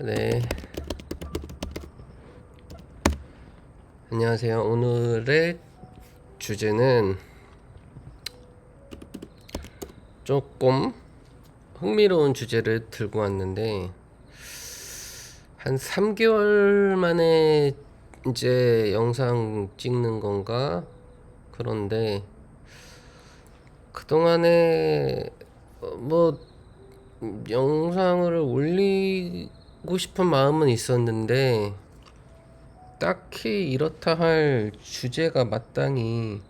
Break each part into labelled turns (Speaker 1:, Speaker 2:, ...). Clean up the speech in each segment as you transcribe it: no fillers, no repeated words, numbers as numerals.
Speaker 1: 네, 안녕하세요. 오늘의 주제는 조금 흥미로운 주제를 들고 왔는데, 한 3개월 만에 이제 영상 찍는 건가? 그런데 그동안에 뭐 영상을 올리고 싶은 마음은 있었는데 딱히 이렇다 할 주제가 마땅히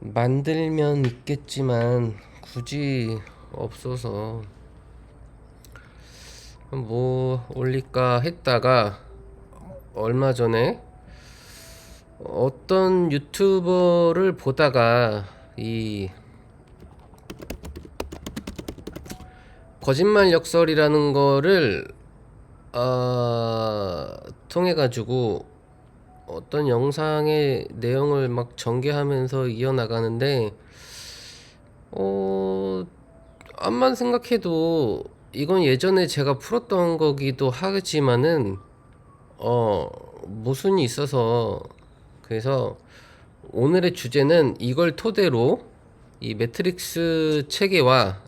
Speaker 1: 만들면 있겠지만 굳이 없어서 뭐 올릴까 했다가 얼마 전에 어떤 유튜버를 보다가 이 거짓말 역설이라는 거를 통해 가지고 어떤 영상의 내용을 막 전개하면서 이어나가는데 암만 생각해도 이건 예전에 제가 풀었던 거기도 하지만은 모순이 있어서, 그래서 오늘의 주제는 이걸 토대로 이 매트릭스 체계와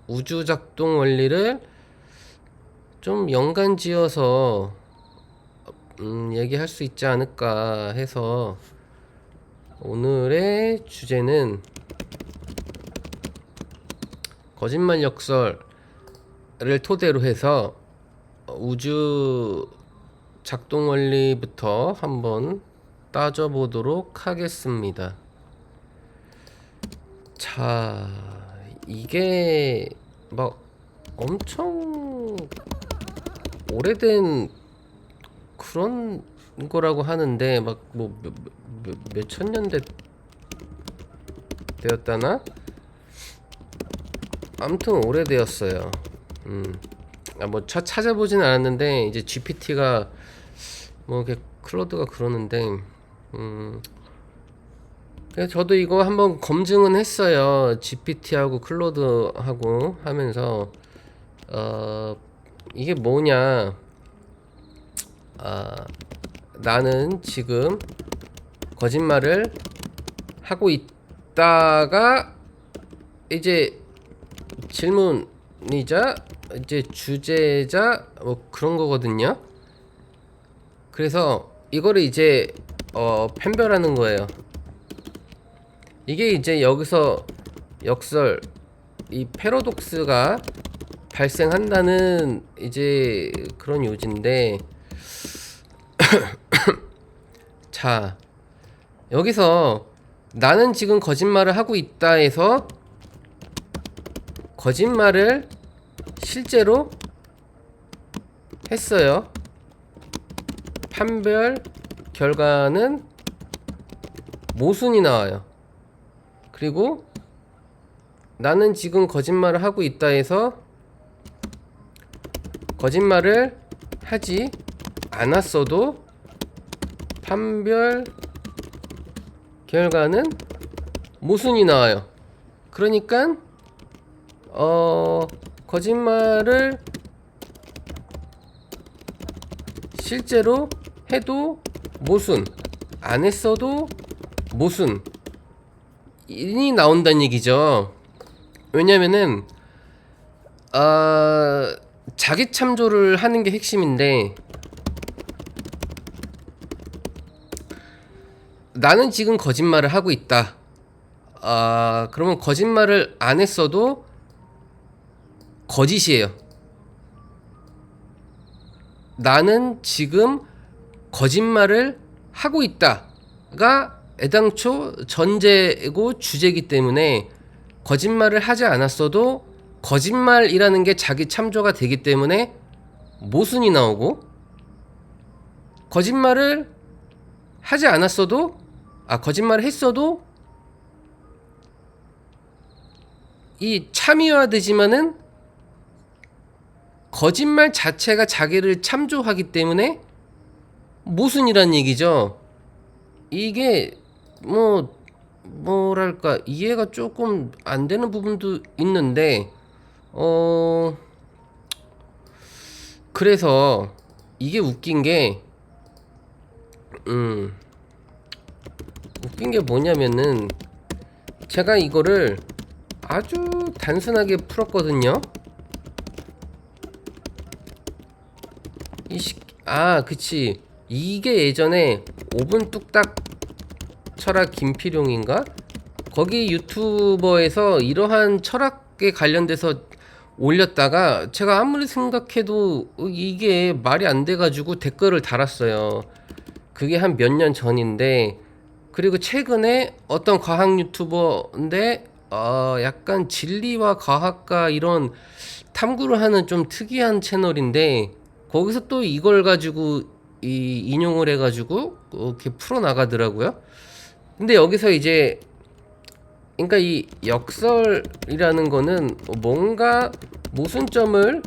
Speaker 1: 우주 작동 원리를 좀 연관지어서 얘기할 수 있지 않을까 해서, 오늘의 주제는 거짓말 역설을 토대로 해서 우주 작동 원리부터 한번 따져보도록 하겠습니다. 자, 이게 막 엄청 오래된 그런 거라고 하는데, 막 뭐 몇천 년대 되었다나? 아무튼 오래되었어요. 뭐 찾아보진 않았는데 이제 GPT가 뭐 이렇게 클로드가 그러는데, 그래서 저도 이거 한번 검증은 했어요. GPT하고 클로드하고 하면서 이게 뭐냐, 나는 지금 거짓말을 하고 있다가 이제 질문이자 이제 주제자 뭐 그런 거거든요. 그래서 이거를 이제 판별하는 거예요. 이게 이제 여기서 역설, 이 패러독스가 발생한다는 이제 그런 요지인데, 자, 여기서 나는 지금 거짓말을 하고 있다 해서 거짓말을 실제로 했어요. 판별 결과는 모순이 나와요. 그리고 나는 지금 거짓말을 하고 있다 해서 거짓말을 하지 않았어도 판별 결과는 모순이 나와요. 그러니까 거짓말을 실제로 해도 모순, 안 했어도 모순이 나온다는 얘기죠. 왜냐면은 자기 참조를 하는 게 핵심인데, 나는 지금 거짓말을 하고 있다. 그러면 거짓말을 안 했어도 거짓이에요. 나는 지금 거짓말을 하고 있다가 애당초 전제고 주제이기 때문에 거짓말을 하지 않았어도 거짓말이라는 게 자기 참조가 되기 때문에 모순이 나오고, 거짓말을 하지 않았어도 거짓말을 했어도 이 참여되지만은 거짓말 자체가 자기를 참조하기 때문에 모순이란 얘기죠. 이게 뭐랄까 이해가 조금 안 되는 부분도 있는데, 그래서 이게 웃긴 게 웃긴 게 뭐냐면은 제가 이거를 아주 단순하게 풀었거든요. 그치. 이게 예전에 5분 뚝딱 철학 김필용인가? 거기 유튜버에서 이러한 철학에 관련돼서 올렸다가 제가 아무리 생각해도 이게 말이 안 돼가지고 댓글을 달았어요. 그게 한 몇 년 전인데, 그리고 최근에 어떤 과학 유튜버인데 약간 진리와 과학과 이런 탐구를 하는 좀 특이한 채널인데, 거기서 또 이걸 가지고 인용을 해가지고 이렇게 풀어 나가더라고요. 근데 여기서 이제 그러니까 이 역설이라는 거는 뭔가 모순점을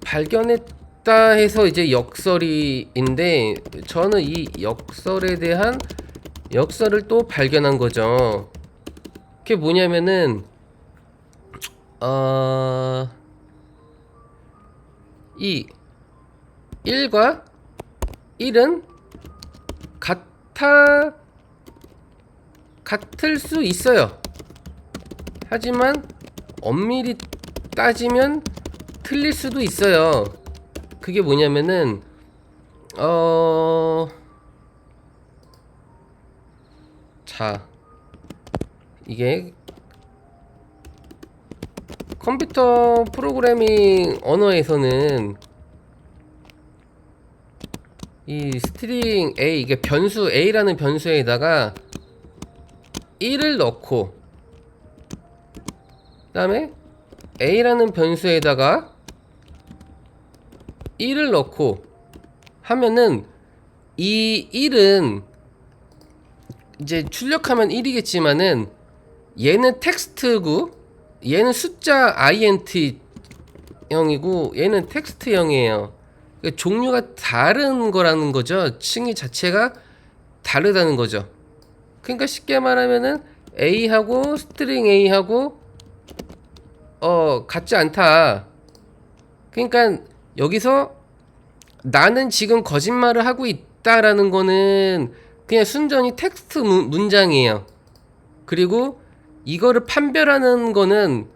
Speaker 1: 발견했다 해서 이제 역설이인데, 저는 이 역설에 대한 역설을 또 발견한 거죠. 그게 뭐냐면은 이 1과 1은 같을 수 있어요. 하지만 엄밀히 따지면 틀릴 수도 있어요. 그게 뭐냐면은 자, 이게 컴퓨터 프로그래밍 언어에서는 이 스트링 A, 이게 변수 A라는 변수에다가 1을 넣고, 그 다음에 A라는 변수에다가 1을 넣고 하면은 이 1은 이제 출력하면 1이겠지만은 얘는 텍스트고 얘는 숫자 int 형이고 얘는 텍스트 형이에요. 그러니까 종류가 다른 거라는 거죠. 칭의 자체가 다르다는 거죠. 그러니까 쉽게 말하면은 A하고 스트링 A하고 같지 않다. 그러니까 여기서 나는 지금 거짓말을 하고 있다라는 거는 그냥 순전히 텍스트 문장이에요. 그리고 이거를 판별하는 거는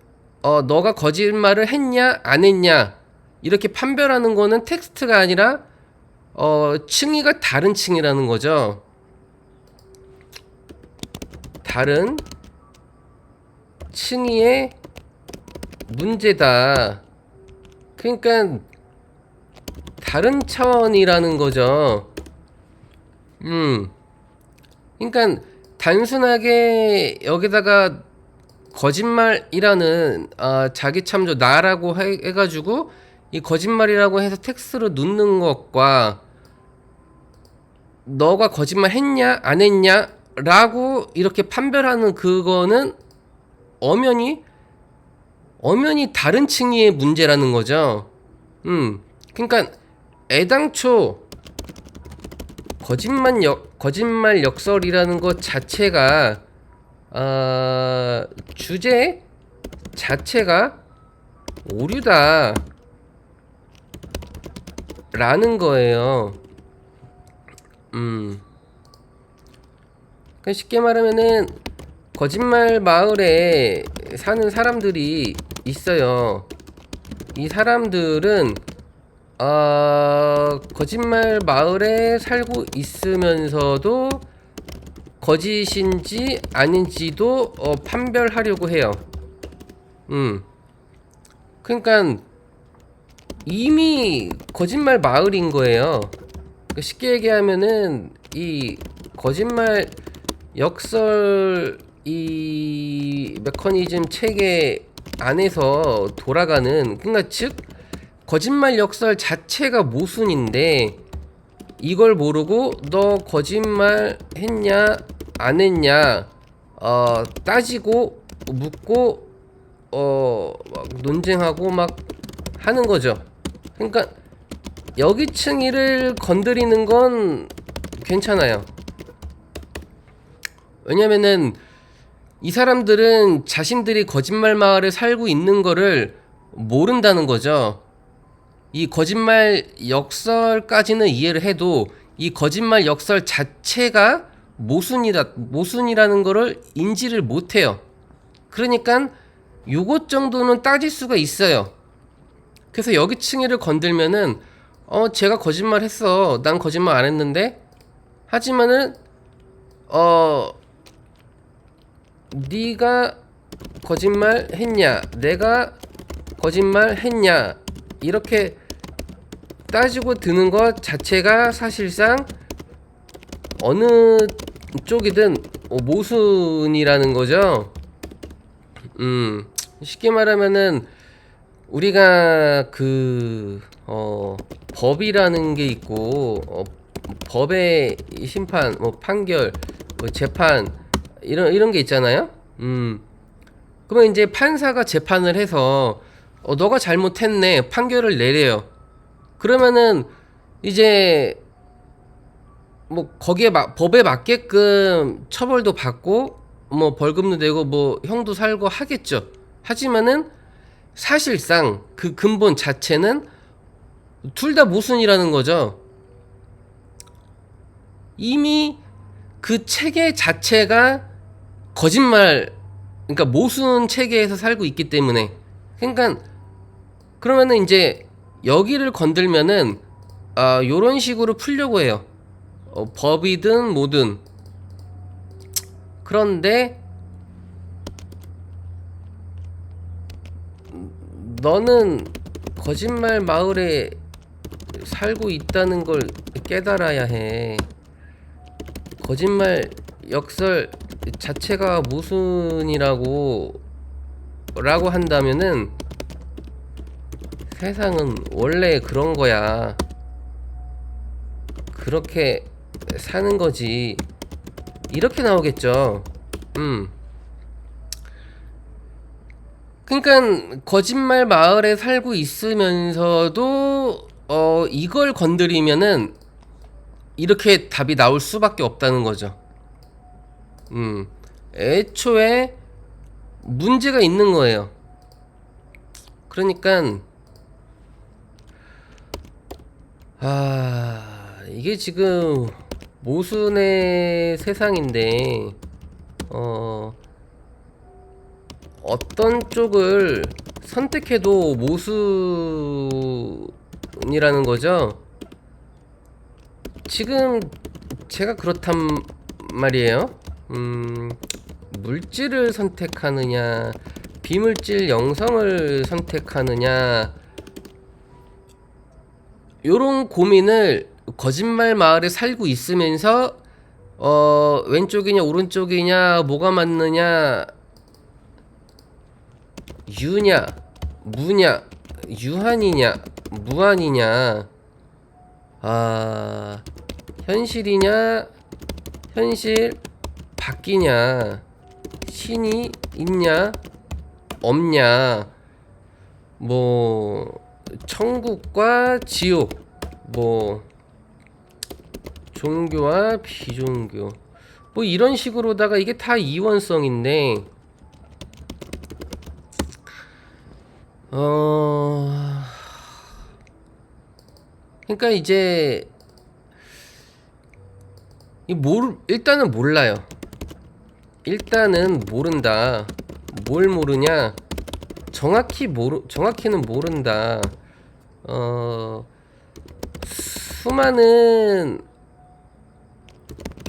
Speaker 1: 너가 거짓말을 했냐 안 했냐 이렇게 판별하는 거는 텍스트가 아니라 층위가 다른 층이라는 거죠. 다른 층위의 문제다. 그러니까 다른 차원이라는 거죠. 그러니까 단순하게 여기다가 거짓말이라는 자기 참조 나라고 해가지고 이 거짓말이라고 해서 텍스트로 넣는 것과 너가 거짓말 했냐 안 했냐 라고 이렇게 판별하는 그거는 엄연히 다른 층의 문제라는 거죠. 그러니까 애당초 거짓말 역설이라는 것 자체가 주제 자체가 오류다 라는 거예요. 그러니까 쉽게 말하면은 거짓말 마을에 사는 사람들이 있어요. 이 사람들은 거짓말 마을에 살고 있으면서도 거짓인지 아닌지도 판별하려고 해요. 그러니까 이미 거짓말 마을인 거예요. 그러니까 쉽게 얘기하면은 이 거짓말 역설 이 메커니즘 체계 안에서 돌아가는, 그러니까 즉 거짓말 역설 자체가 모순인데 이걸 모르고 너 거짓말 했냐 안 했냐 따지고 묻고 막 논쟁하고 막 하는 거죠. 그러니까 여기 층위를 건드리는 건 괜찮아요. 왜냐면은 이 사람들은 자신들이 거짓말 마을에 살고 있는 거를 모른다는 거죠. 이 거짓말 역설까지는 이해를 해도 이 거짓말 역설 자체가 모순이라는 거를 인지를 못해요. 그러니까 요것 정도는 따질 수가 있어요. 그래서 여기 층위를 건들면은 제가 거짓말 했어. 난 거짓말 안 했는데. 하지만은 네가 거짓말 했냐? 내가 거짓말 했냐? 이렇게 따지고 드는 것 자체가 사실상 어느 쪽이든 모순이라는 거죠. 쉽게 말하면은 우리가 법이라는 게 있고 법의 심판, 판결, 재판 이런 게 있잖아요. 그러면 이제 판사가 재판을 해서 너가 잘못했네 판결을 내려요. 그러면은 이제 거기에 법에 맞게끔 처벌도 받고 벌금도 내고 형도 살고 하겠죠. 하지만은 사실상 그 근본 자체는 둘 다 모순이라는 거죠. 이미 그 체계 자체가 거짓말, 그러니까 모순 체계에서 살고 있기 때문에. 그러니까 그러면은 이제 여기를 건들면은 요런 식으로 풀려고 해요. 법이든 뭐든. 그런데 너는 거짓말 마을에 살고 있다는 걸 깨달아야 해. 거짓말 역설 자체가 모순이라고 한다면은 세상은 원래 그런 거야. 그렇게 사는 거지. 이렇게 나오겠죠. 그러니까 거짓말 마을에 살고 있으면서도 이걸 건드리면은 이렇게 답이 나올 수밖에 없다는 거죠. 애초에 문제가 있는 거예요. 그러니까 이게 지금 모순의 세상인데 어떤 쪽을 선택해도 모순이라는 거죠. 지금 제가 그렇단 말이에요. 물질을 선택하느냐, 비물질 영성을 선택하느냐, 요런 고민을 거짓말 마을에 살고 있으면서 왼쪽이냐 오른쪽이냐 뭐가 맞느냐, 유냐 무냐, 유한이냐 무한이냐, 현실이냐 현실 바뀌냐, 신이 있냐 없냐, 천국과 지옥, 종교와 비종교, 이런 식으로다가 이게 다 이원성인데, 그러니까 이제 일단은 몰라요. 일단은 모른다. 뭘 모르냐? 정확히는 모른다.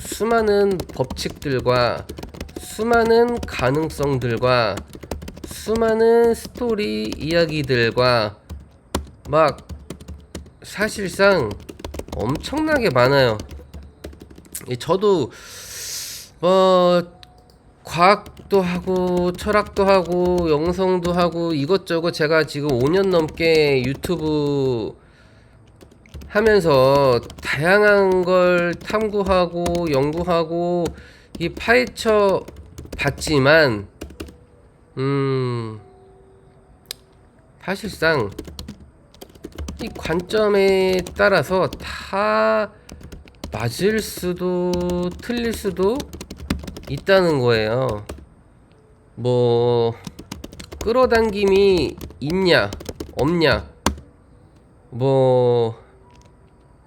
Speaker 1: 수많은 법칙들과 수많은 가능성들과 수많은 스토리 이야기들과 사실상 엄청나게 많아요. 저도 과학도 하고 철학도 하고 영성도 하고 이것저것 제가 지금 5년 넘게 유튜브 하면서 다양한 걸 탐구하고 연구하고 파헤쳐 봤지만 사실상 이 관점에 따라서 다 맞을 수도 틀릴 수도 있다는 거예요. 끌어당김이 있냐 없냐, 뭐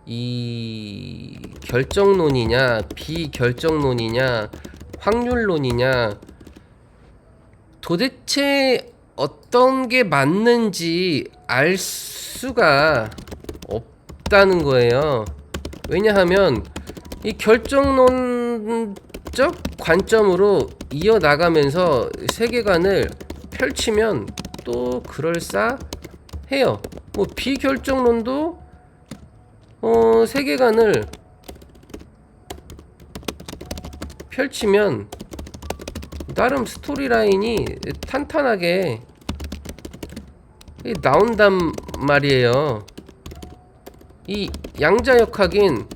Speaker 1: 이 결정론이냐 비결정론이냐 확률론이냐 도대체 어떤 게 맞는지 알 수가 없다는 거예요. 왜냐하면 이 결정론적 관점으로 이어나가면서 세계관을 펼치면 또 그럴싸해요. 뭐 비결정론도 세계관을 펼치면 나름 스토리라인이 탄탄하게 나온단 말이에요. 이 양자역학인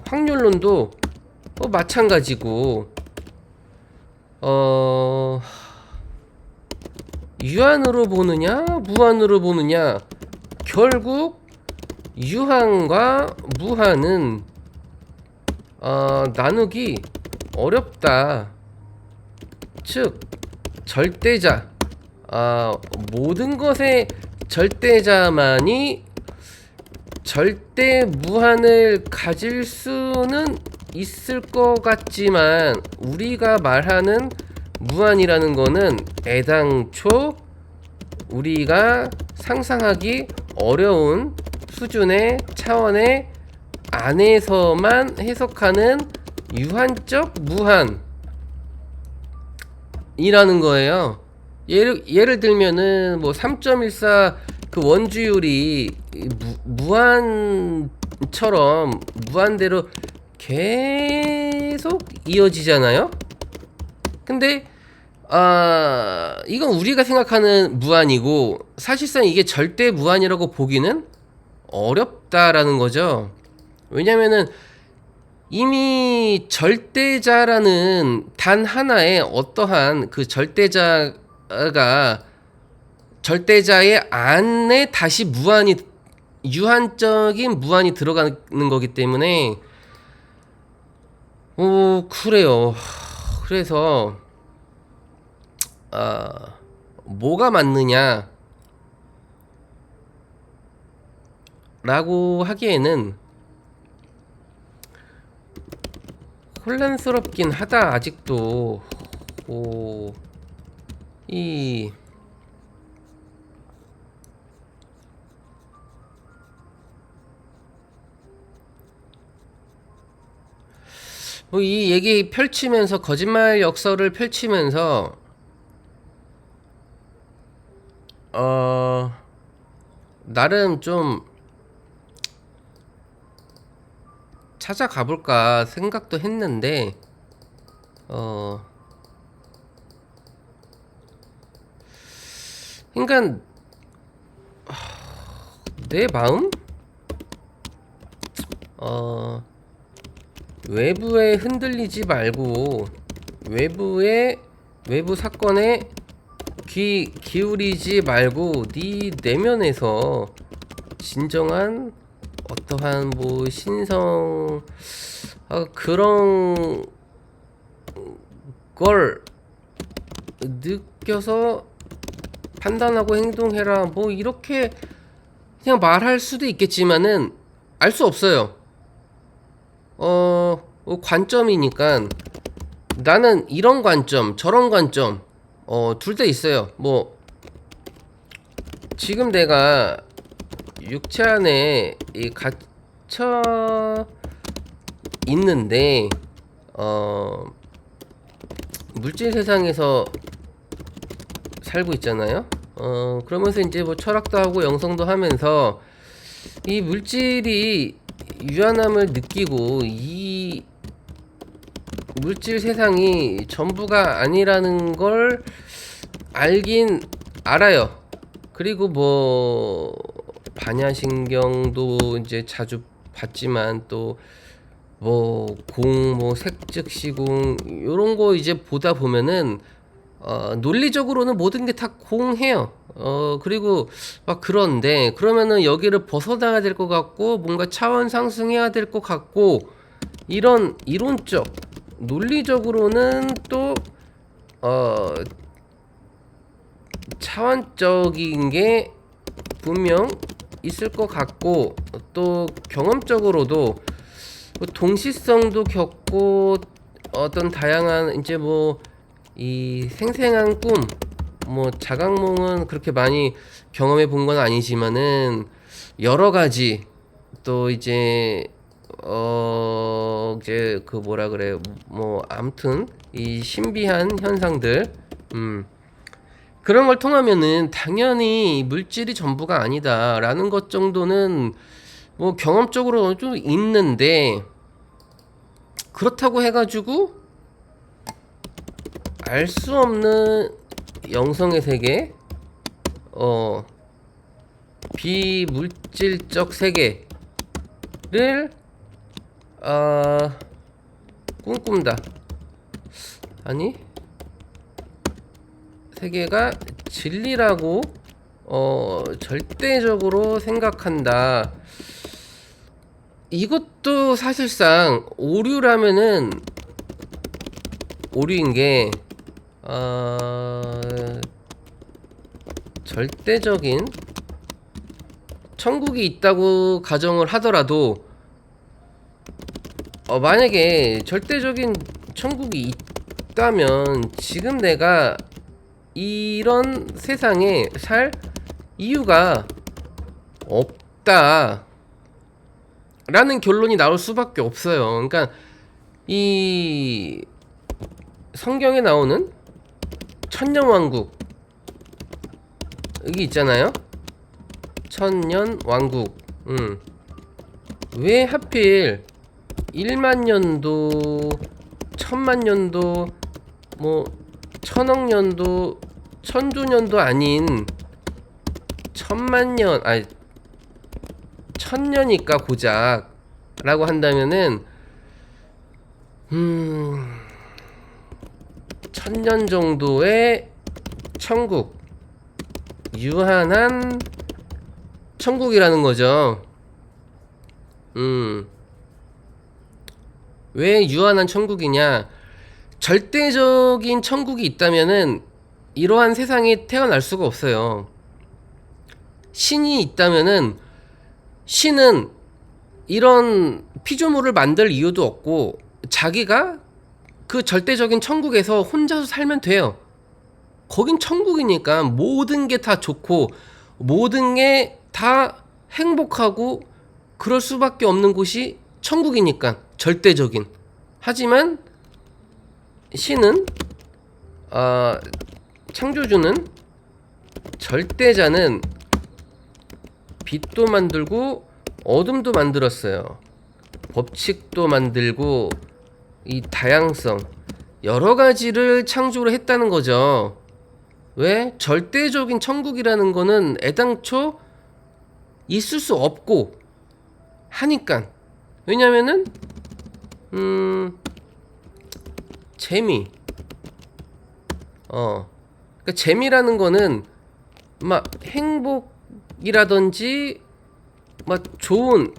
Speaker 1: 확률론도 마찬가지고 유한으로 보느냐 무한으로 보느냐, 결국 유한과 무한은 나누기 어렵다. 즉 절대자, 모든 것의 절대자만이 절대 무한을 가질 수는 있을 것 같지만 우리가 말하는 무한이라는 거는 애당초 우리가 상상하기 어려운 수준의 차원의 안에서만 해석하는 유한적 무한이라는 거예요. 예를 들면은 뭐 3.14 그 원주율이 무한처럼 무한대로 계속 이어지잖아요. 근데 이건 우리가 생각하는 무한이고 사실상 이게 절대 무한이라고 보기는 어렵다라는 거죠. 왜냐면은 이미 절대자라는 단 하나의 어떠한 그 절대자가 절대자의 안에 다시 무한이, 유한적인 무한이 들어가는 거기 때문에 그래요. 그래서 뭐가 맞느냐 라고 하기에는 혼란스럽긴 하다. 아직도 이 얘기 펼치면서 거짓말 역설을 펼치면서 나름 좀 찾아가 볼까 생각도 했는데 그러니까 내 마음 외부에 흔들리지 말고 외부 사건에 귀 기울이지 말고 네 내면에서 진정한 어떠한 뭐 신성 그런 걸 느껴서 판단하고 행동해라, 뭐 이렇게 그냥 말할 수도 있겠지만은 알 수 없어요. 관점이니까 나는 이런 관점 저런 관점 둘 다 있어요. 뭐 지금 내가 육체 안에 갇혀 있는데 물질 세상에서 살고 있잖아요. 그러면서 이제 뭐 철학도 하고 영성도 하면서 이 물질이 유한함을 느끼고 이 물질 세상이 전부가 아니라는 걸 알긴 알아요. 그리고 뭐 반야신경도 이제 자주 봤지만 또 뭐 공, 뭐 색즉시공 요런 거 이제 보다 보면은 논리적으로는 모든 게 다 공해요. 그리고 막 그런데 그러면은 여기를 벗어나야 될 것 같고 뭔가 차원 상승해야 될 것 같고 이런 이론적 논리적으로는 또 차원적인 게 분명 있을 것 같고, 또 경험적으로도 동시성도 겪고, 어떤 다양한 이제 뭐 이 생생한 꿈, 뭐 자각몽은 그렇게 많이 경험해 본 건 아니지만은 여러 가지 또 이제 그 뭐라 그래, 뭐 아무튼 이 신비한 현상들, 그런 걸 통하면은 당연히 물질이 전부가 아니다라는 것 정도는 뭐 경험적으로 좀 있는데, 그렇다고 해가지고 알 수 없는 영성의 세계, 비물질적 세계를 꿈꾼다. 아니, 세계가 진리라고 절대적으로 생각한다. 이것도 사실상 오류라면은 오류인 게, 절대적인 천국이 있다고 가정을 하더라도, 만약에 절대적인 천국이 있다면 지금 내가 이런 세상에 살 이유가 없다 라는 결론이 나올 수밖에 없어요. 그러니까 이 성경에 나오는 천년왕국, 여기 있잖아요. 천년왕국. 왜 하필 1만 년도, 1000만 년도, 뭐 1000억 년도, 1000조년도 아닌 1000만 년, 아니 1000년이니까 고작 라고 한다면은 1000년 정도의 천국, 유한한 천국이라는 거죠. 왜 유한한 천국이냐? 절대적인 천국이 있다면은 이러한 세상에 태어날 수가 없어요. 신이 있다면은 신은 이런 피조물을 만들 이유도 없고 자기가 그 절대적인 천국에서 혼자서 살면 돼요. 거긴 천국이니까 모든 게 다 좋고 모든 게 다 행복하고 그럴 수밖에 없는 곳이 천국이니까, 절대적인. 하지만 신은, 창조주는, 절대자는 빛도 만들고 어둠도 만들었어요. 법칙도 만들고 이 다양성, 여러 가지를 창조를 했다는 거죠. 왜? 절대적인 천국이라는 거는 애당초 있을 수 없고 하니까. 왜냐면은 재미, 그러니까 재미라는 거는 막 행복이라든지 막 좋은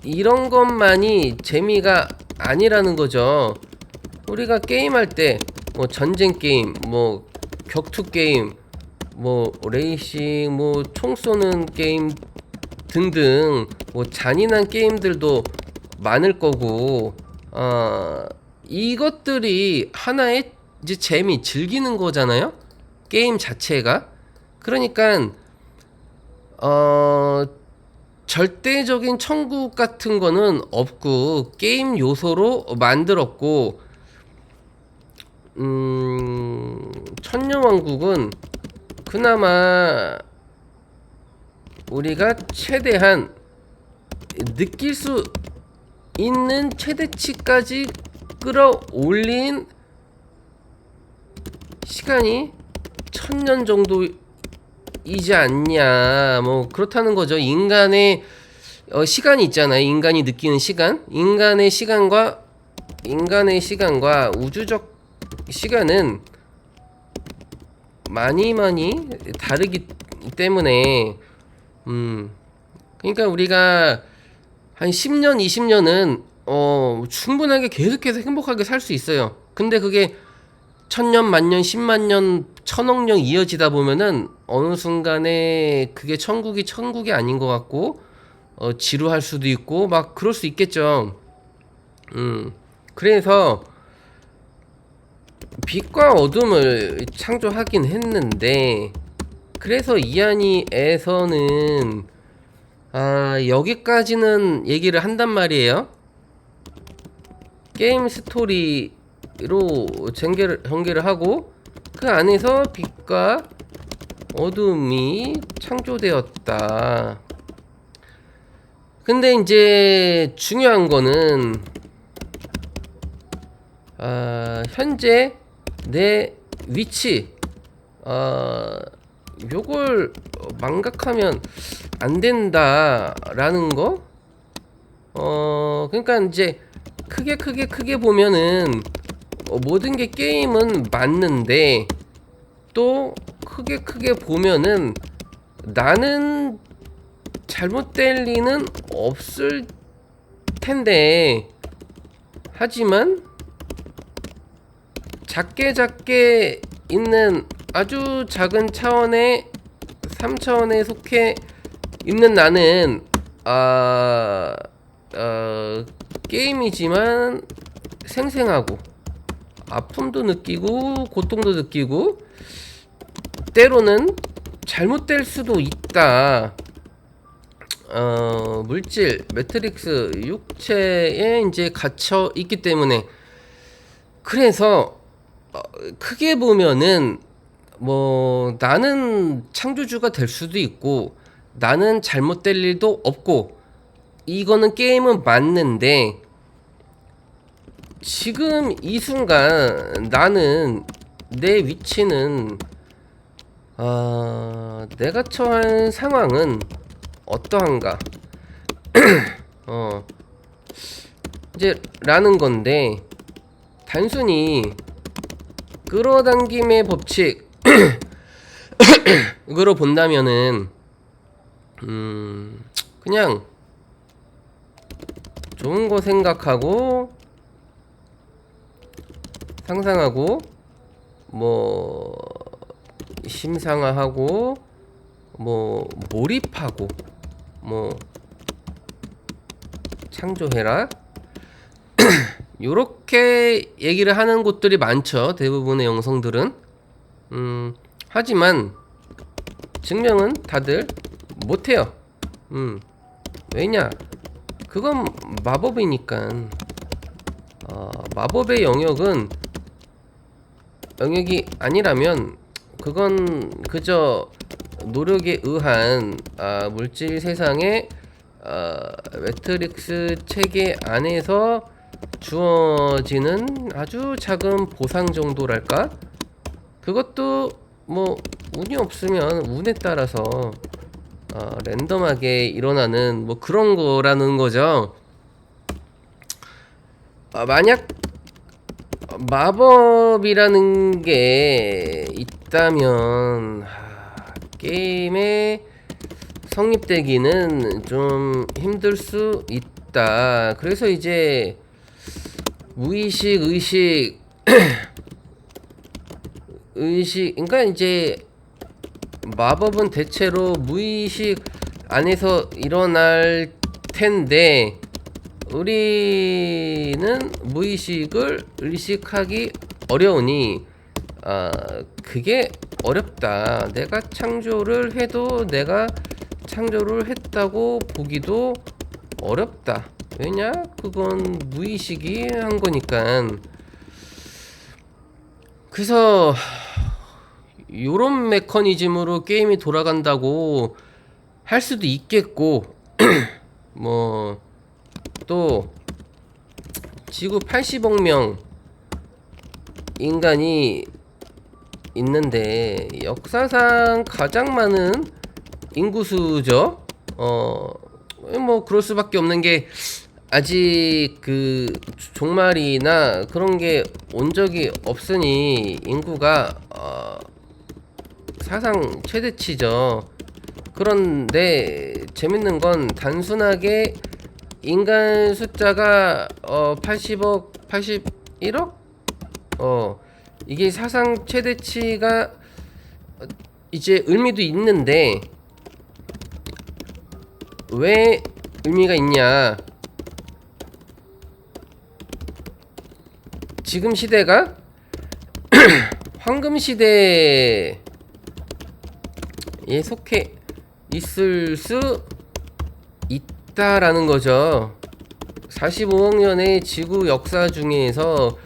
Speaker 1: 이런 것만이 재미가 아니라는 거죠. 우리가 게임할 때 뭐 전쟁 게임, 뭐 격투 게임, 뭐 레이싱, 뭐 총 쏘는 게임 등등, 뭐 잔인한 게임들도 많을 거고, 이것들이 하나의 이제 재미, 즐기는 거잖아요. 게임 자체가. 그러니까 절대적인 천국 같은 거는 없고 게임 요소로 만들었고, 천년왕국은 그나마 우리가 최대한 느낄 수 있는 최대치까지 끌어올린 시간이 1000년 정도이지 않냐, 뭐 그렇다는 거죠. 인간의 시간이 있잖아요. 인간이 느끼는 시간, 인간의 시간과 우주적 시간은 많이 다르기 때문에, 그러니까 우리가 한 10년, 20년은 충분하게 계속해서 행복하게 살 수 있어요. 근데 그게 1000년, 만년, 10만 년, 천억령 이어지다 보면은 어느 순간에 그게 천국이 아닌 것 같고 지루할 수도 있고 막 그럴 수 있겠죠. 그래서 빛과 어둠을 창조하긴 했는데, 그래서 이안이에서는 여기까지는 얘기를 한단 말이에요. 게임 스토리로 전개를 하고 그 안에서 빛과 어둠이 창조되었다. 근데 이제 중요한 거는 현재 내 위치 요걸 망각하면 안 된다라는 거. 그러니까 이제 크게 보면은 모든 게 게임은 맞는데, 또 크게 보면은 나는 잘못될 리는 없을 텐데, 하지만 작게 있는 아주 작은 차원의 3차원에 속해 있는 나는 게임이지만 생생하고 아픔도 느끼고 고통도 느끼고 때로는 잘못될 수도 있다. 물질, 매트릭스, 육체에 이제 갇혀 있기 때문에. 그래서 크게 보면은 뭐 나는 창조주가 될 수도 있고 나는 잘못될 일도 없고 이거는 게임은 맞는데, 지금 이 순간 나는 내 위치는 내가 처한 상황은 어떠한가 이제 라는 건데, 단순히 끌어당김의 법칙으로 본다면은 그냥 좋은 거 생각하고 상상하고 뭐 심상화하고 뭐 몰입하고 뭐 창조해라 요렇게 얘기를 하는 곳들이 많죠, 대부분의 영성들은. 하지만 증명은 다들 못해요. 왜냐, 그건 마법이니까. 마법의 영역이 아니라면 그건 그저 노력에 의한 물질 세상의 매트릭스 체계 안에서 주어지는 아주 작은 보상 정도랄까? 그것도 뭐 운이 없으면 운에 따라서 랜덤하게 일어나는 뭐 그런 거라는 거죠. 만약 마법이라는 게 있다면 게임에 성립되기는 좀 힘들 수 있다. 그래서 이제 무의식, 의식, 그러니까 이제 마법은 대체로 무의식 안에서 일어날 텐데, 우리는 무의식을 의식하기 어려우니 그게 어렵다. 내가 창조를 해도 내가 창조를 했다고 보기도 어렵다. 왜냐? 그건 무의식이 한 거니까. 그래서 요런 메커니즘으로 게임이 돌아간다고 할 수도 있겠고 뭐 또 지구 80억 명 인간이 있는데 역사상 가장 많은 인구수죠. 뭐 그럴 수밖에 없는 게, 아직 그 종말이나 그런 게 온 적이 없으니 인구가 사상 최대치죠. 그런데 재밌는 건 단순하게 인간 숫자가 80억, 81억? 이게 사상 최대치가 이제 의미도 있는데 왜 의미가 있냐? 지금 시대가 황금 시대에 속해 있을 수 있다라는 거죠. 45억 년의 지구 역사 중에서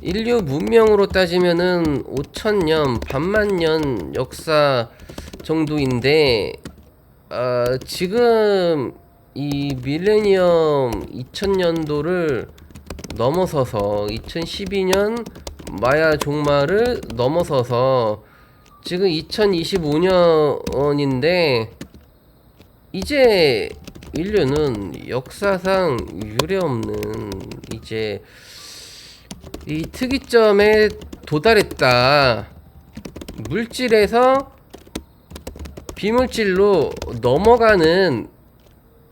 Speaker 1: 인류 문명으로 따지면은 5천년, 반만 년 역사 정도인데, 지금 이 밀레니엄 2000년도를 넘어서서 2012년 마야 종말을 넘어서서 지금 2025년인데 이제 인류는 역사상 유례없는 이제 이 특이점에 도달했다. 물질에서 비물질로 넘어가는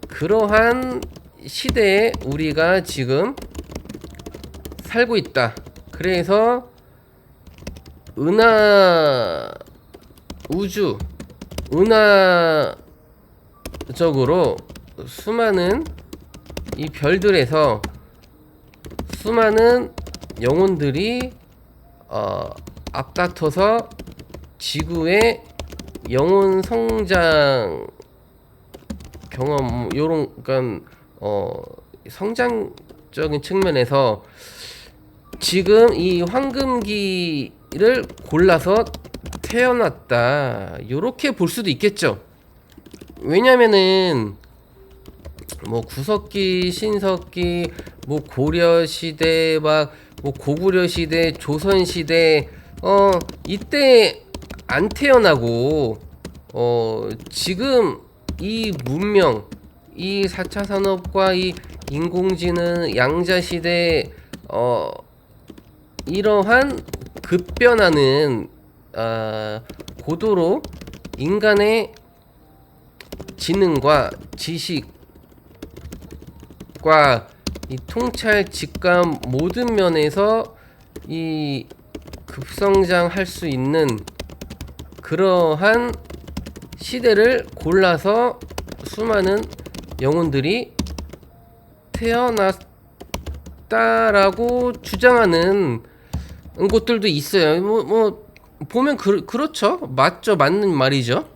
Speaker 1: 그러한 시대에 우리가 지금 살고 있다. 그래서 은하적으로 수많은 이 별들에서 수많은 영혼들이 앞다퉈서 지구의 영혼 성장 경험 요런 그러니까 성장적인 측면에서 지금 이 황금기를 골라서 태어났다. 요렇게 볼 수도 있겠죠. 왜냐면은 뭐 구석기, 신석기, 뭐 고려 시대, 막 뭐 고구려 시대, 조선 시대, 이때 안 태어나고 지금 이 문명, 이 4차 산업과 이 인공지능, 양자 시대, 이러한 급변하는 고도로 인간의 지능과 지식과 이 통찰, 직감 모든 면에서 이 급성장할 수 있는 그러한 시대를 골라서 수많은 영혼들이 태어났다라고 주장하는 곳들도 있어요. 뭐 보면 그렇죠. 맞죠. 맞는 말이죠.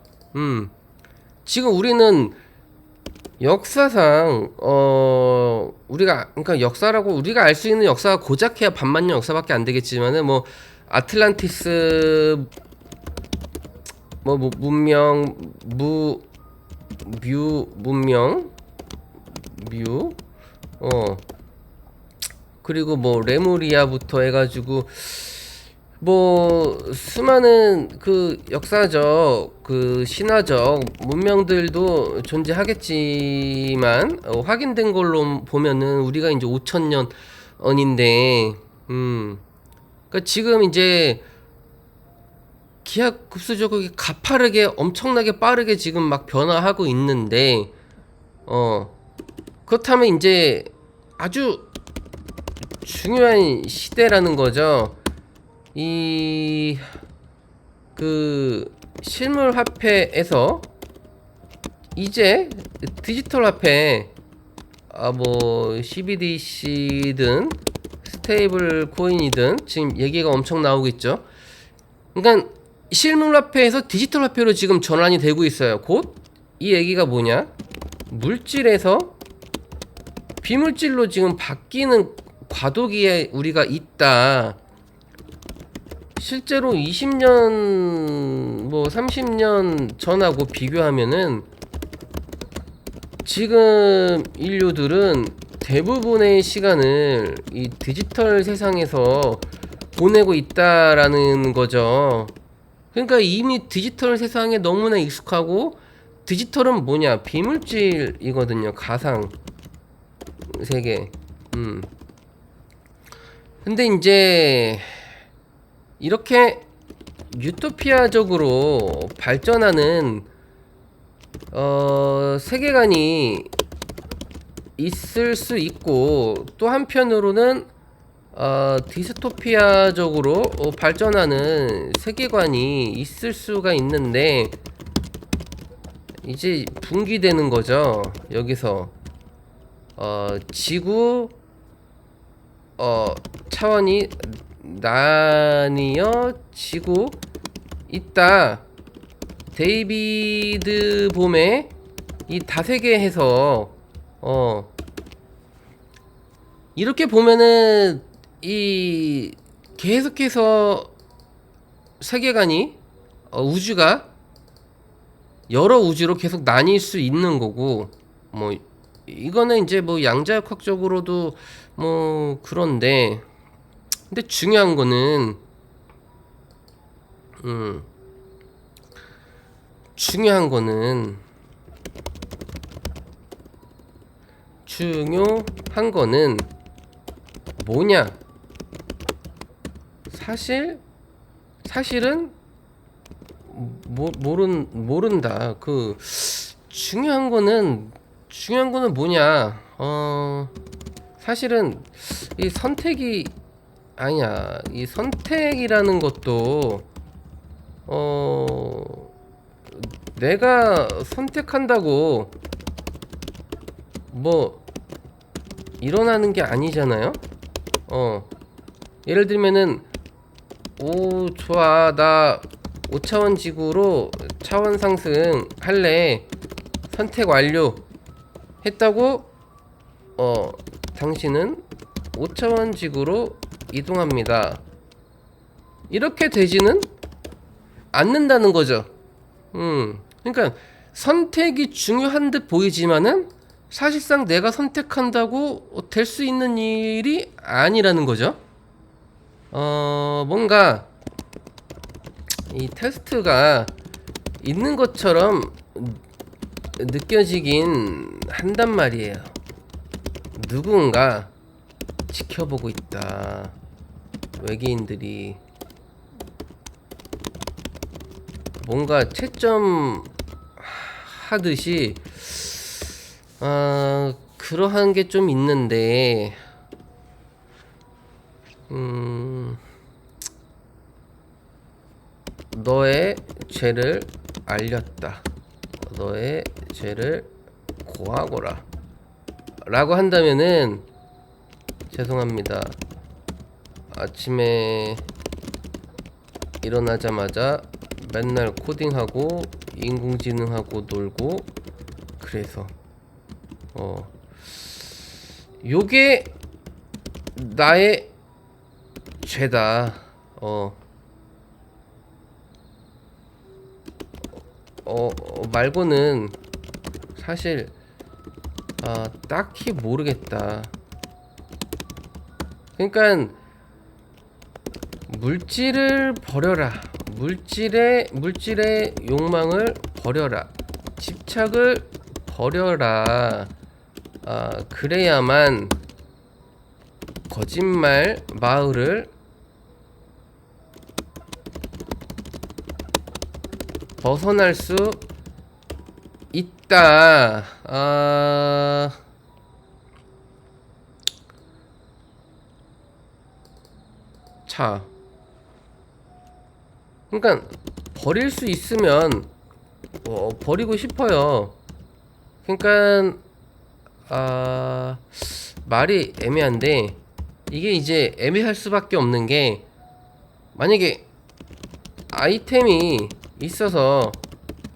Speaker 1: 지금 우리는 역사상 우리가 그러니까 역사라고 우리가 알 수 있는 역사가 고작해야 반만 년 역사밖에 안 되겠지만은 뭐 아틀란티스 뭐 문명 문명 그리고 뭐 레무리아부터 해가지고 뭐 수많은 그 역사적 그 신화적 문명들도 존재하겠지만 확인된 걸로 보면은 우리가 이제 5천년언인데 그러니까 지금 이제 기하급수적으로 가파르게 엄청나게 빠르게 지금 막 변화하고 있는데 그렇다면 이제 아주 중요한 시대라는 거죠. 이 그 실물 화폐에서 이제 디지털 화폐 뭐 CBDC든 스테이블 코인이든 지금 얘기가 엄청 나오고 있죠. 그러니까 실물 화폐에서 디지털 화폐로 지금 전환이 되고 있어요. 곧 이 얘기가 뭐냐? 물질에서 비물질로 지금 바뀌는 과도기에 우리가 있다. 실제로 20년 뭐 30년 전하고 비교하면은 지금 인류들은 대부분의 시간을 이 디지털 세상에서 보내고 있다라는 거죠. 그러니까 이미 디지털 세상에 너무나 익숙하고 디지털은 뭐냐? 비물질이거든요. 가상 세계. 근데 이제 이렇게 유토피아적으로 발전하는 세계관이 있을 수 있고 또 한편으로는 디스토피아적으로 발전하는 세계관이 있을 수가 있는데 이제 분기되는 거죠. 여기서 지구 차원이 나뉘어 지고 있다. 데이비드 봄의 이 다세계에서 이렇게 보면은 이 계속해서 세계관이 우주가 여러 우주로 계속 나뉠 수 있는 거고, 뭐 이거는 이제 뭐 양자역학적으로도 뭐 그런데, 근데 중요한 거는 중요한 거는 중요한 거는 뭐냐? 사실은 모른다. 그 중요한 거는 뭐냐? 사실은 이 선택이 아니야. 이 선택이라는 것도 내가 선택한다고 뭐 일어나는 게 아니잖아요. 예를 들면은 오 좋아 나 5차원 지구로 차원 상승 할래 선택 완료 했다고 당신은 5차원 지구로 이동합니다. 이렇게 되지는 않는다는 거죠. 그러니까 선택이 중요한 듯 보이지만은 사실상 내가 선택한다고 될 수 있는 일이 아니라는 거죠. 뭔가 이 테스트가 있는 것처럼 느껴지긴 한단 말이에요. 누군가 지켜보고 있다. 외계인들이 뭔가 채점 하듯이 그러한 게 좀 있는데 너의 죄를 알렸다. 너의 죄를 고하거라 라고 한다면은 죄송합니다. 아침에 일어나자마자 맨날 코딩하고 인공지능하고 놀고 그래서 요게 나의 죄다. 말고는 사실 딱히 모르겠다. 그러니까 물질을 버려라. 물질의 욕망을 버려라. 집착을 버려라. 그래야만 거짓말 마을을 벗어날 수 있다. 자, 그러니까 버릴 수 있으면 버리고 싶어요. 그러니까 말이 애매한데 이게 이제 애매할 수밖에 없는 게 만약에 아이템이 있어서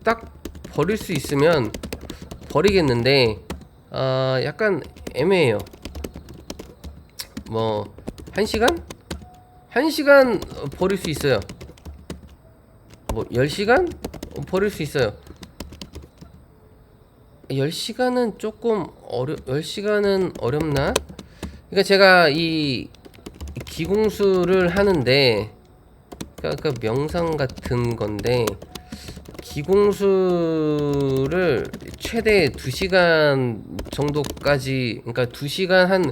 Speaker 1: 딱 버릴 수 있으면 버리겠는데 약간 애매해요. 뭐 1시간? 1시간 버릴 수 있어요. 뭐 10시간? 버릴 수 있어요. 10시간은 조금 10시간은 어렵나? 그러니까 제가 이 기공수를 하는데 그러니까 명상 같은 건데 기공수를 최대 2시간 정도까지, 그러니까 2시간 한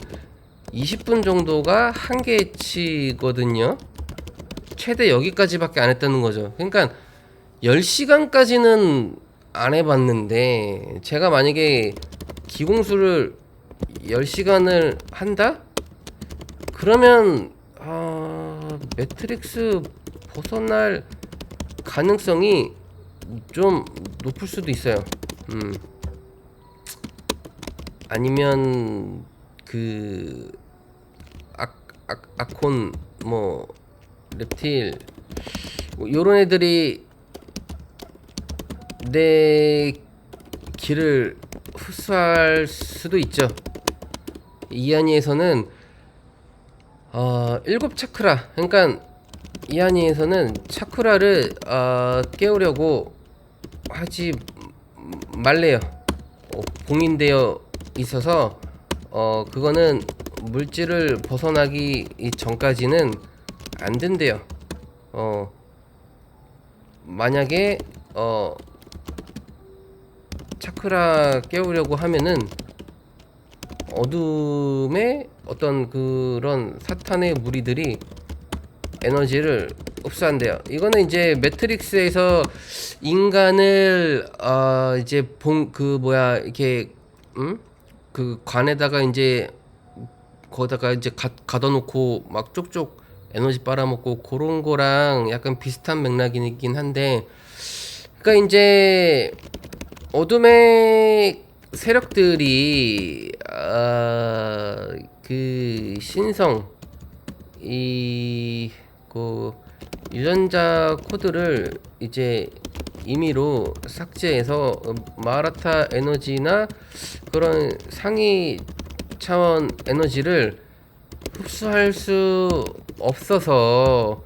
Speaker 1: 20분 정도가 한계치거든요. 최대 여기까지밖에 안 했다는 거죠. 그러니까 10시간까지는 안 해봤는데 제가 만약에 기공수를 10시간을 한다? 그러면 매트릭스 벗어날 가능성이 좀 높을 수도 있어요. 아니면 그 아콘 뭐 reptil 뭐 요런 애들이 내 길을 흡수할 수도 있죠. 이하니에서는 7 차크라, 그러니까 이하니에서는 차크라를 깨우려고 하지 말래요. 봉인되어 있어서 그거는 물질을 벗어나기 전까지는 안 된대요. 만약에 차크라 깨우려고 하면은 어둠의 어떤 그런 사탄의 무리들이 에너지를 흡수한대요. 이거는 이제 매트릭스에서 인간을 이제 이렇게 그 관에다가 이제 거기다가 이제 가둬 놓고 막 쪽쪽 에너지 빨아먹고 그런 거랑 약간 비슷한 맥락이긴 한데, 그러니까 이제 어둠의 세력들이 그 신성 그 유전자 코드를 이제 임의로 삭제해서 마라타 에너지나 그런 상위 차원 에너지를 흡수할 수 없어서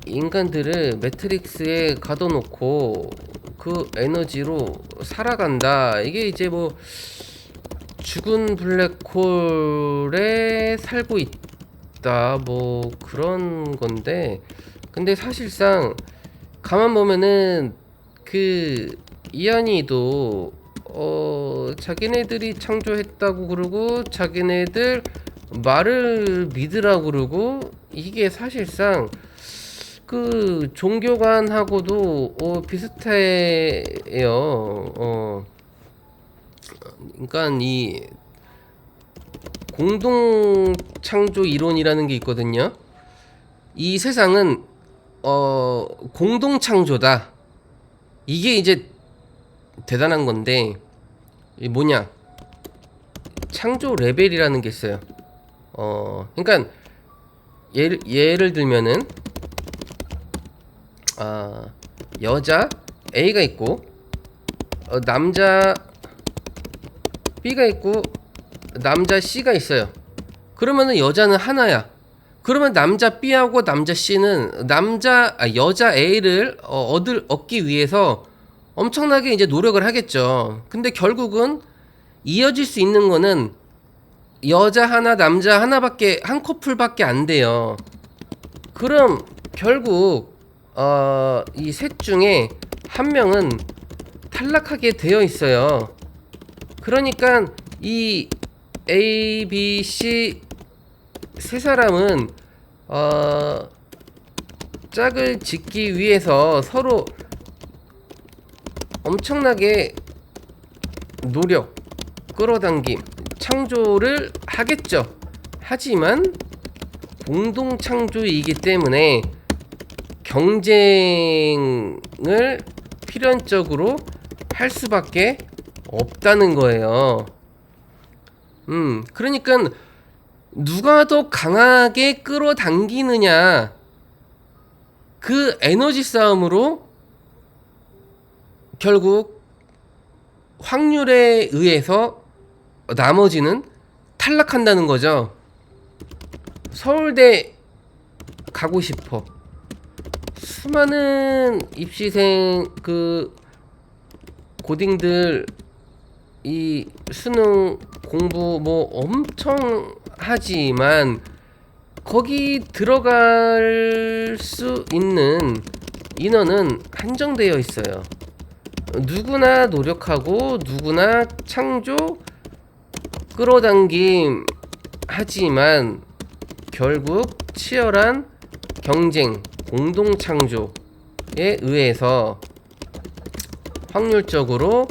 Speaker 1: 인간들을 매트릭스에 가둬놓고 그 에너지로 살아간다. 이게 이제 뭐 죽은 블랙홀에 살고 있다, 뭐 그런 건데, 근데 사실상 가만 보면은 그 이안이도 자기네들이 창조했다고 그러고 자기네들 말을 믿으라고 그러고, 이게 사실상 그 종교관하고도 비슷해요. 그러니까 이 공동 창조 이론이라는 게 있거든요. 이 세상은 공동 창조다. 이게 이제 대단한 건데, 이 뭐냐? 창조 레벨이라는 게 있어요. 그러니까 예를 들면은 여자 A가 있고 남자 B가 있고 남자 C가 있어요. 그러면은 여자는 하나야. 그러면 남자 B하고 남자 C는 여자 A를 얻기 위해서 엄청나게 이제 노력을 하겠죠. 근데 결국은 이어질 수 있는 거는 여자 하나 남자 하나밖에, 한 커플밖에 안 돼요. 그럼 결국 이 셋 중에 한 명은 탈락하게 되어 있어요. 그러니까 이 A, B, C 세 사람은 짝을 짓기 위해서 서로 엄청나게 노력, 끌어당김, 창조를 하겠죠. 하지만 공동 창조이기 때문에 경쟁을 필연적으로 할 수밖에 없다는 거예요. 그러니까 누가 더 강하게 끌어당기느냐, 그 에너지 싸움으로 결국 확률에 의해서 나머지는 탈락한다는 거죠. 서울대 가고 싶어. 수많은 입시생 그 고딩들 이 수능 공부 뭐 엄청 하지만 거기 들어갈 수 있는 인원은 한정되어 있어요. 누구나 노력하고 누구나 창조, 끌어당김 하지만 결국 치열한 경쟁, 공동 창조에 의해서 확률적으로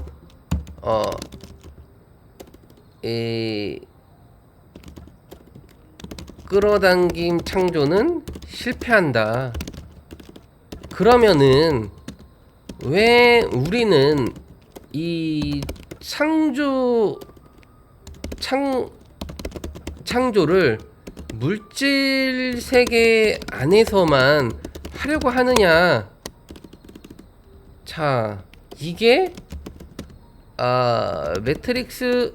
Speaker 1: 끌어당김 창조는 실패한다. 그러면은 왜 우리는 이 창조를 물질 세계 안에서만 하려고 하느냐? 자, 이게 매트릭스에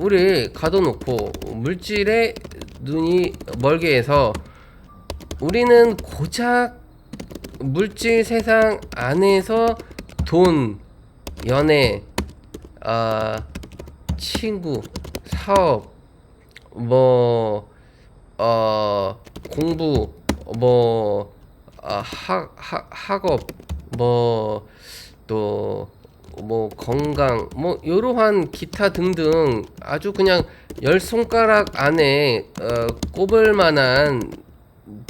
Speaker 1: 우리 가둬놓고 물질에 눈이 멀게 해서 우리는 고작 물질 세상 안에서 돈, 연애, 친구, 사업, 공부, 학업, 건강, 이러한 기타 등등 아주 그냥 열 손가락 안에 꼽을 만한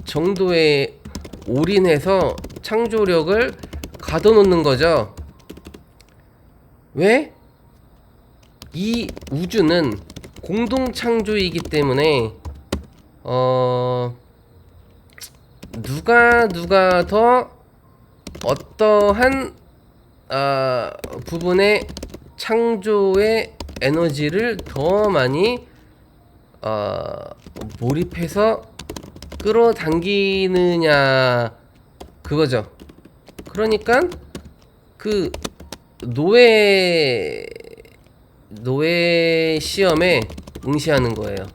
Speaker 1: 정도에 올인해서 창조력을 가둬놓는 거죠. 왜? 이 우주는 공동 창조이기 때문에 누가 더 어떠한 부분의 창조의 에너지를 더 많이 몰입해서 끌어당기느냐 그거죠. 그러니까 그 노예 시험에 응시하는 거예요.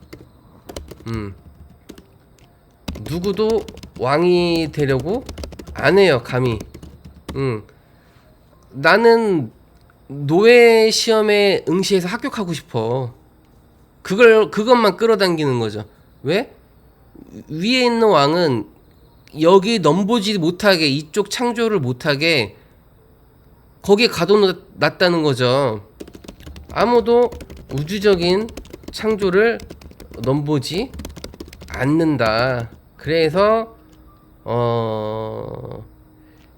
Speaker 1: 누구도 왕이 되려고 안 해요, 감히. 나는 노예 시험에 응시해서 합격하고 싶어. 그것만 끌어당기는 거죠. 왜? 위에 있는 왕은 여기 넘보지 못하게, 이쪽 창조를 못하게 거기에 가둬놨다는 거죠. 아무도 우주적인 창조를 넘보지 않는다. 그래서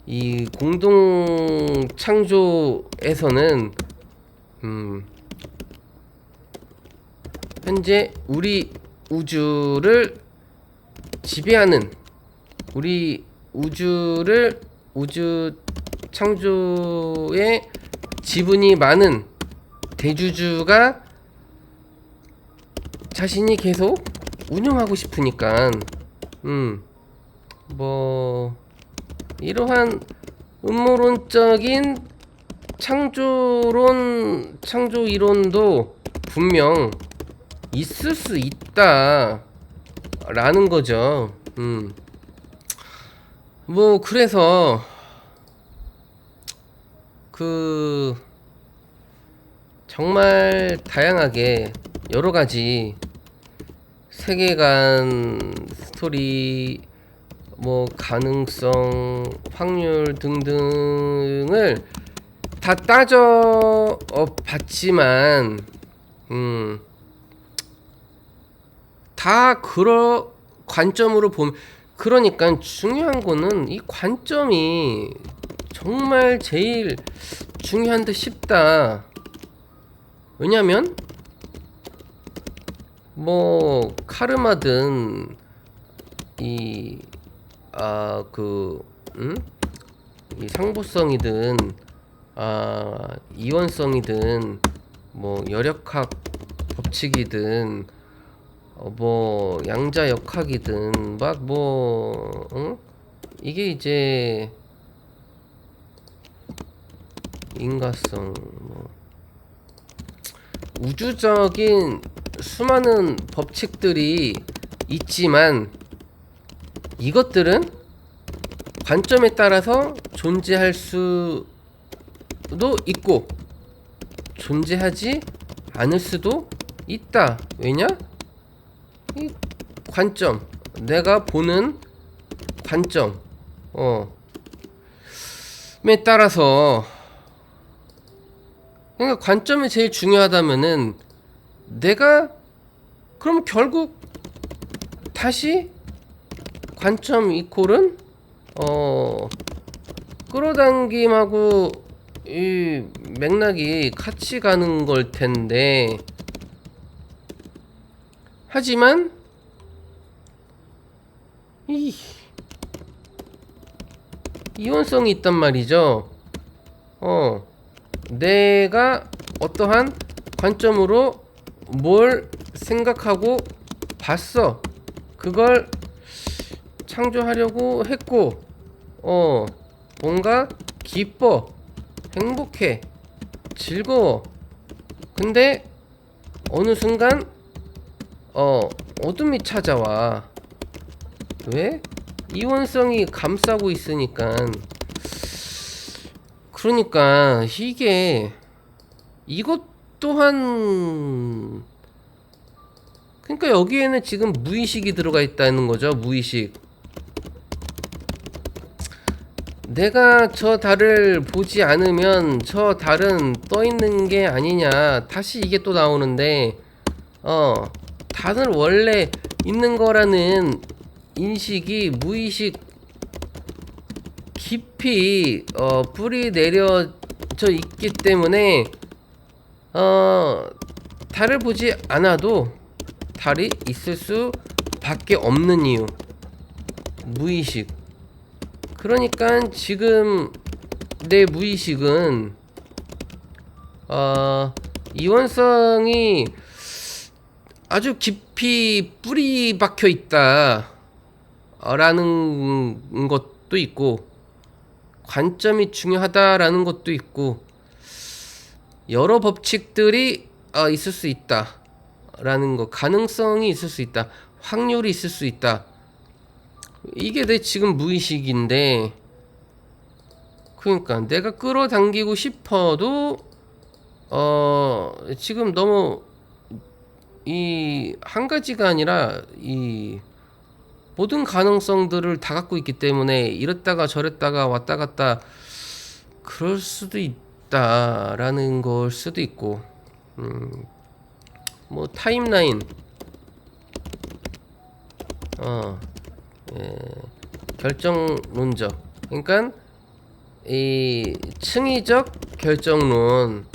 Speaker 1: 이 공동 창조에서는 현재 우리 우주를 지배하는, 우리 우주 창조에 지분이 많은 대주주가 자신이 계속 운영하고 싶으니까 이러한 음모론적인 창조 이론도 분명 있을 수 있다 라는 거죠. 그래서 정말 다양하게 여러 가지 세계관, 스토리, 가능성, 확률 등등을 다 따져 봤지만 다 그런 관점으로 보면, 그러니까 중요한 거는 이 관점이 정말 제일 중요한 듯 싶다. 왜냐면 카르마든 이 상보성이든 이원성이든 여력학 법칙이든 양자역학이든 이게 이제 인과성, 우주적인 수많은 법칙들이 있지만 이것들은 관점에 따라서 존재할 수도 있고 존재하지 않을 수도 있다. 왜냐? 이 관점, 내가 보는 관점에 따라서, 그러니까 관점이 제일 중요하다면은 내가 그럼 결국 다시 관점 이퀄은 끌어당김하고 이 맥락이 같이 가는 걸 텐데, 하지만 이원성이 있단 말이죠. 내가 어떠한 관점으로 뭘 생각하고 봤어. 그걸 창조하려고 했고, 뭔가 기뻐, 행복해, 즐거워. 근데 어느 순간 어둠이 찾아와. 왜? 이원성이 감싸고 있으니까. 그러니까 이것 또한, 그러니까 여기에는 지금 무의식이 들어가 있다는 거죠. 무의식. 내가 저 달을 보지 않으면 저 달은 떠 있는 게 아니냐. 다시 이게 또 나오는데, 달은 원래 있는 거라는 인식이 무의식 깊이 뿌리 내려져 있기 때문에 달을 보지 않아도 달이 있을 수밖에 없는 이유. 무의식. 그러니까 지금 내 무의식은 이원성이 아주 깊이 뿌리 박혀 있다 라는 것도 있고, 관점이 중요하다라는 것도 있고, 여러 법칙들이 있을 수 있다 라는 거, 가능성이 있을 수 있다, 확률이 있을 수 있다. 이게 내 지금 무의식인데, 그러니까 내가 끌어당기고 싶어도 지금 너무 이 한 가지가 아니라 이 모든 가능성들을 다 갖고 있기 때문에 이랬다가 저랬다가 왔다 갔다 그럴 수도 있다라는 걸 수도 있고, 뭐 타임라인, 결정론적, 그러니까 이 층위적 결정론,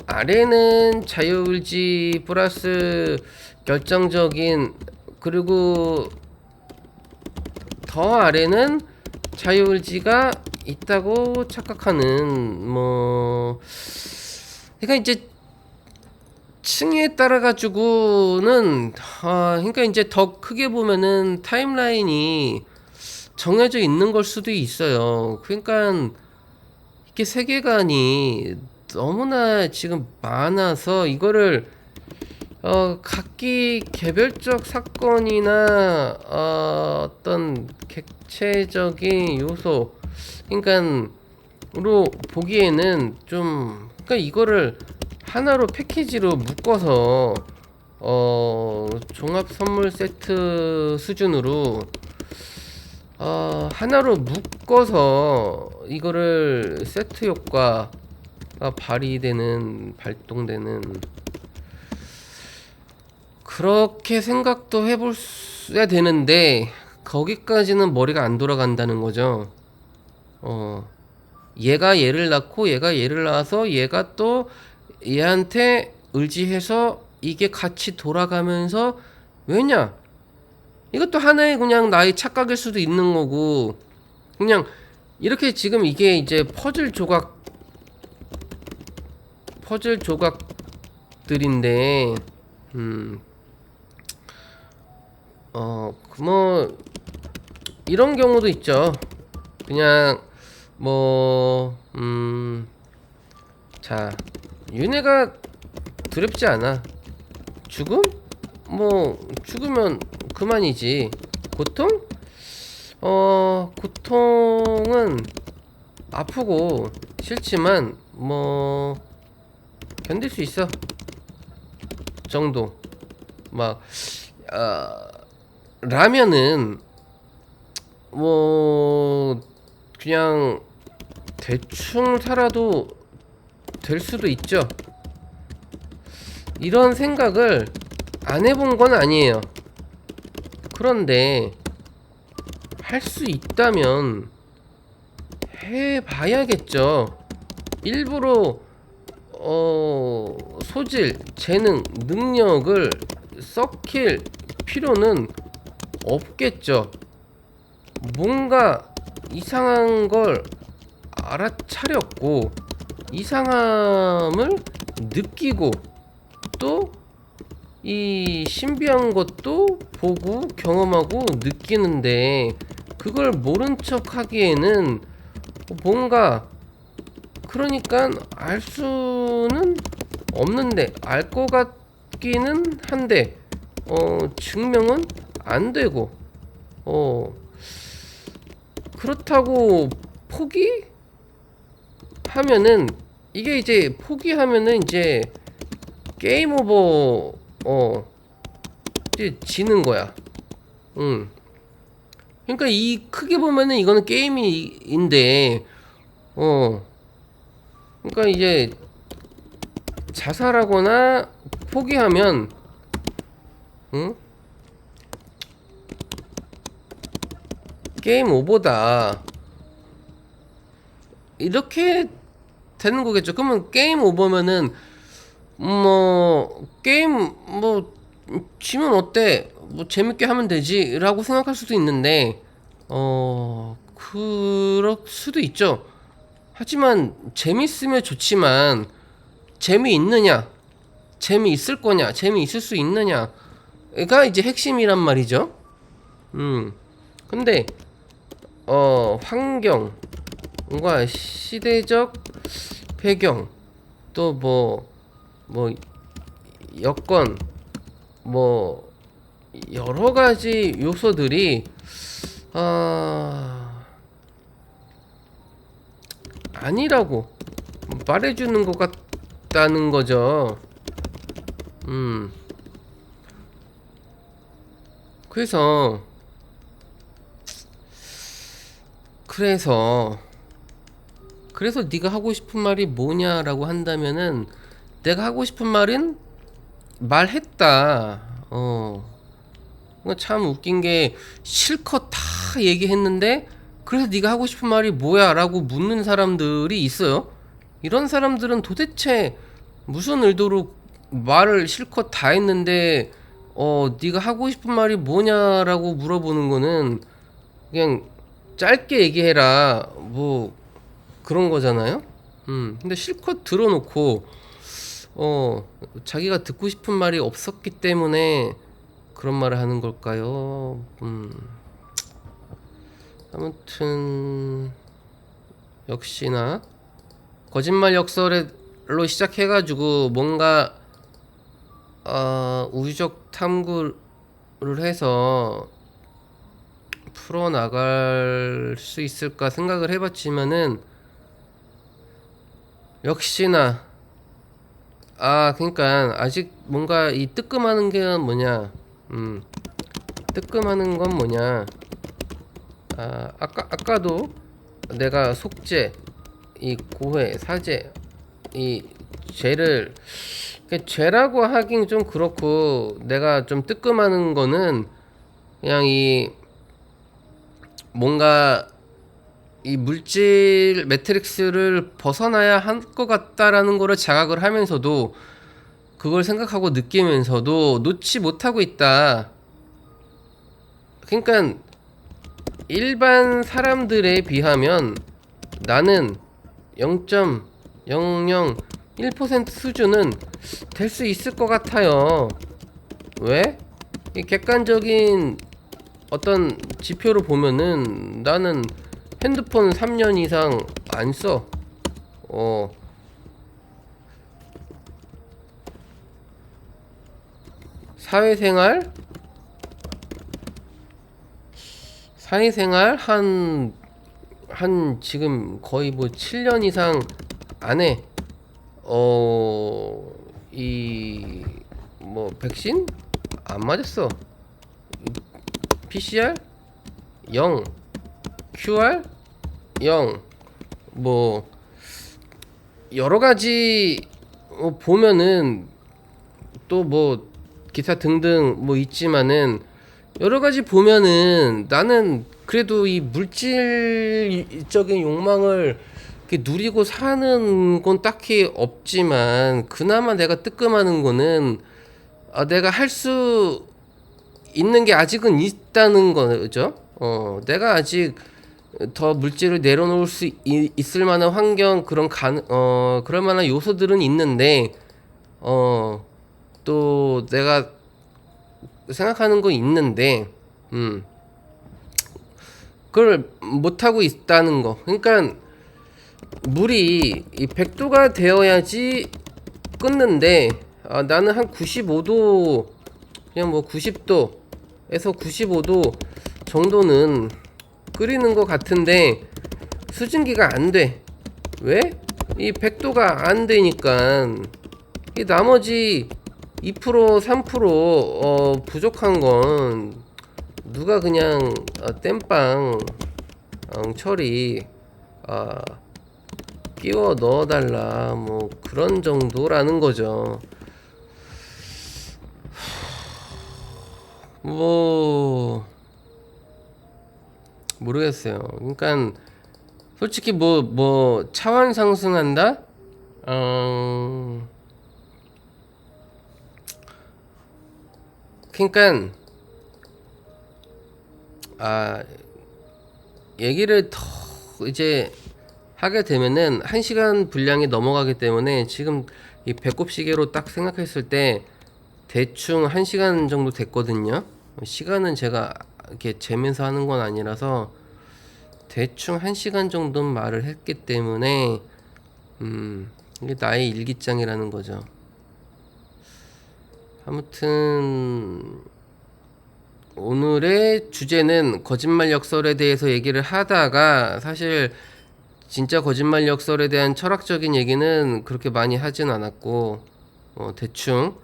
Speaker 1: 아래는 자유의지 플러스 결정적인, 그리고 더 아래는 자유의지가 있다고 착각하는, 뭐 그러니까 이제 층에 따라 가지고는 그러니까 이제 더 크게 보면은 타임라인이 정해져 있는 걸 수도 있어요. 그러니까 이게 세계관이 너무나 지금 많아서 이거를 각기 개별적 사건이나 어떤 객체적인 요소, 그러니까로 보기에는 좀, 그러니까 이거를 하나로 패키지로 묶어서 종합 선물 세트 수준으로 하나로 묶어서 이거를 세트 효과가 발동되는, 그렇게 생각도 해볼수야 되는데, 거기까지는 머리가 안 돌아간다는 거죠. 얘가 얘를 낳고 얘가 얘를 낳아서 얘가 또 얘한테 의지해서 이게 같이 돌아가면서, 왜냐? 이것도 하나의 그냥 나의 착각일 수도 있는 거고, 그냥 이렇게 지금 이게 이제 퍼즐 조각들인데, 뭐 이런 경우도 있죠. 그냥 뭐 자, 윤회가 두렵지 않아. 죽음? 뭐 죽으면 그만이지. 고통? 고통은 아프고 싫지만 뭐 견딜 수 있어 정도. 막 라면은 뭐 그냥 대충 살아도 될 수도 있죠. 이런 생각을 안 해본 건 아니에요. 그런데 할 수 있다면 해봐야겠죠. 일부러 소질, 재능, 능력을 썩힐 필요는 없겠죠. 뭔가 이상한 걸 알아차렸고 이상함을 느끼고 또 이 신비한 것도 보고 경험하고 느끼는데 그걸 모른 척 하기에는 뭔가 그러니까 알 수는 없는데 알 것 같기는 한데 증명은 안 되고 그렇다고 포기하면은 이게 이제 포기하면은 이제 게임 오버 이제 지는 거야. 그러니까 이 크게 보면은 이거는 게임인데 그러니까 이제 자살하거나 포기하면 응? 게임 오버다. 이렇게 되는 거겠죠. 그러면 게임 오버면은 뭐 게임 뭐 지면 어때? 뭐 재밌게 하면 되지라고 생각할 수도 있는데 그럴 수도 있죠. 하지만 재밌으면 좋지만 재미있느냐? 재미있을 거냐? 재미있을 수 있느냐가 이제 핵심이란 말이죠. 근데 환경과 시대적 배경 또 뭐 여건 뭐 여러 가지 요소들이 아니라고 말해주는 것 같다는 거죠. 그래서 네가 하고 싶은 말이 뭐냐라고 한다면은 내가 하고 싶은 말은 말했다. 참 웃긴 게 실컷 다 얘기했는데 그래서 네가 하고 싶은 말이 뭐야라고 묻는 사람들이 있어요. 이런 사람들은 도대체 무슨 의도로 말을 실컷 다 했는데 네가 하고 싶은 말이 뭐냐라고 물어보는 거는 그냥 짧게 얘기해라 뭐 그런 거잖아요. 근데 실컷 들어놓고 자기가 듣고 싶은 말이 없었기 때문에 그런 말을 하는 걸까요? 아무튼 역시나 거짓말 역설로 시작해가지고 뭔가 우주적 탐구를 해서 풀어나갈 수 있을까 생각을 해봤지만은 역시나 그러니까 아직 뭔가 이 뜨끔하는 게 뭐냐 뜨끔하는 건 뭐냐 아까도 내가 속죄 이 고해 사죄 이 죄를 죄라고 하긴 좀 그렇고 내가 좀 뜨끔하는 거는 그냥 이 뭔가 이 물질 매트릭스를 벗어나야 할 것 같다라는 거를 자각을 하면서도 그걸 생각하고 느끼면서도 놓지 못하고 있다. 그러니까 일반 사람들에 비하면 나는 0.001% 수준은 될 수 있을 것 같아요. 왜? 이 객관적인 어떤 지표로 보면은 나는 핸드폰 3년 이상 안 써. 사회생활 한 지금 거의 뭐 7년 이상 안에 이 뭐 백신 안 맞았어. PCR 0, QR 0, 뭐 여러 가지 보면은 또 뭐 기타 등등 뭐 있지만은 여러 가지 보면은 나는 그래도 이 물질적인 욕망을 이렇게 누리고 사는 건 딱히 없지만 그나마 내가 뜨끔하는 거는 내가 할 수 있는 게 아직은 있다는 거죠. 내가 아직 더 물질을 내려놓을 수 있을 만한 환경 그럴 만한 요소들은 있는데 또 내가 생각하는 거 있는데 그걸 못 하고 있다는 거. 그러니까 물이 이 100도가 되어야지 끓는데 나는 한 95도 그냥 뭐 90도에서 95도 정도는 끓이는 것 같은데 수증기가 안 돼. 왜? 이 100도가 안 되니까 이 나머지 2% 3% 부족한 건 누가 그냥 땜빵 처리 끼워 넣어달라 뭐 그런 정도라는 거죠. 뭐 모르겠어요. 그러니까 솔직히 뭐 차원 상승한다? 그러니까 얘기를 더 이제 하게 되면은 1시간 분량이 넘어가기 때문에 지금 이 배꼽 시계로 딱 생각했을 때 대충 1시간 정도 됐거든요. 시간은 제가 이렇게 재면서 하는 건 아니라서 대충 1시간 정도는 말을 했기 때문에 이게 나의 일기장이라는 거죠. 아무튼 오늘의 주제는 거짓말 역설에 대해서 얘기를 하다가 사실 진짜 거짓말 역설에 대한 철학적인 얘기는 그렇게 많이 하진 않았고 대충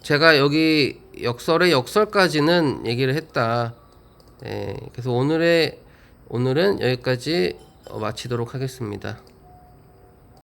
Speaker 1: 제가 여기 역설의 역설까지는 얘기를 했다. 그래서 오늘은 여기까지 마치도록 하겠습니다.